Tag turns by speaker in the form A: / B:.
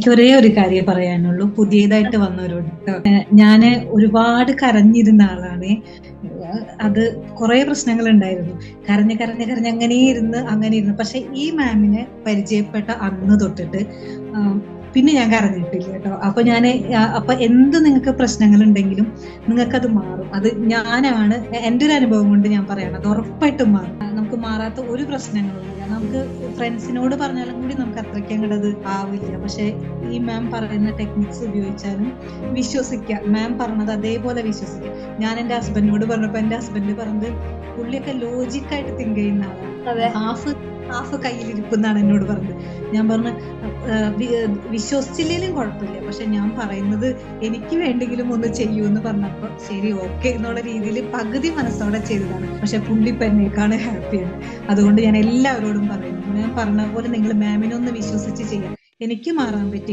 A: എനിക്ക് ഒരേ ഒരു കാര്യം പറയാനുള്ളൂ പുതിയതായിട്ട് വന്നവരോട് ട്ടോ. ഞാന് ഒരുപാട് കരഞ്ഞിരുന്ന ആളാണ്. അത് കുറെ പ്രശ്നങ്ങൾ ഉണ്ടായിരുന്നു. കരഞ്ഞ് അങ്ങനെ ഇരുന്ന് പക്ഷെ ഈ മാമിനെ പരിചയപ്പെട്ട അന്ന് തൊട്ടിട്ട് പിന്നെ ഞാൻ കരഞ്ഞിട്ടില്ല കേട്ടോ. അപ്പൊ എന്ത് നിങ്ങൾക്ക് പ്രശ്നങ്ങൾ ഉണ്ടെങ്കിലും നിങ്ങൾക്കത് മാറും. അത് ഞാനാണ് എൻ്റെ ഒരു അനുഭവം കൊണ്ട് ഞാൻ പറയണം, അത് ഉറപ്പായിട്ടും മാറും. നമുക്ക് മാറാത്ത ഒരു പ്രശ്നങ്ങളും ഇല്ല. നമുക്ക് ഫ്രണ്ട്സിനോട് പറഞ്ഞാലും കൂടി നമുക്ക് അത്രയ്ക്ക് അങ്ങോട്ട് അത് ആവില്ല. പക്ഷെ ഈ മാം പറയുന്ന ടെക്നിക്സ് ഉപയോഗിച്ചാലും വിശ്വസിക്കുക, മാം പറഞ്ഞത് അതേപോലെ വിശ്വസിക്കുക. ഞാൻ എൻ്റെ ഹസ്ബൻഡിനോട് പറഞ്ഞപ്പോ എൻ്റെ ഹസ്ബൻഡ് പറഞ്ഞത് പുള്ളിയൊക്കെ ലോജിക്കായിട്ട് തിങ്ക് ചെയ്യുന്ന ആളാണ്. ഹാഫ് കയ്യിലിരിക്കുന്നാണ് എന്നോട് പറഞ്ഞത്. ഞാൻ പറഞ്ഞു വിശ്വസിച്ചില്ലേലും കുഴപ്പമില്ല, പക്ഷെ ഞാൻ പറയുന്നത് എനിക്ക് വേണ്ടെങ്കിലും ഒന്ന് ചെയ്യൂ എന്ന് പറഞ്ഞപ്പോ ശരി ഓക്കെ എന്നുള്ള രീതിയിൽ പകുതി മനസ്സോടെ ചെയ്തതാണ്. പക്ഷെ പുള്ളി ഇപ്പൊ എന്നേക്കാണ് ഹാപ്പിയാണ്. അതുകൊണ്ട് ഞാൻ എല്ലാവരോടും പറയുന്നു, ഞാൻ പറഞ്ഞ പോലെ നിങ്ങൾ മാമിനെ ഒന്ന് വിശ്വസിച്ച് ചെയ്യാം. എനിക്ക് മാറാൻ പറ്റി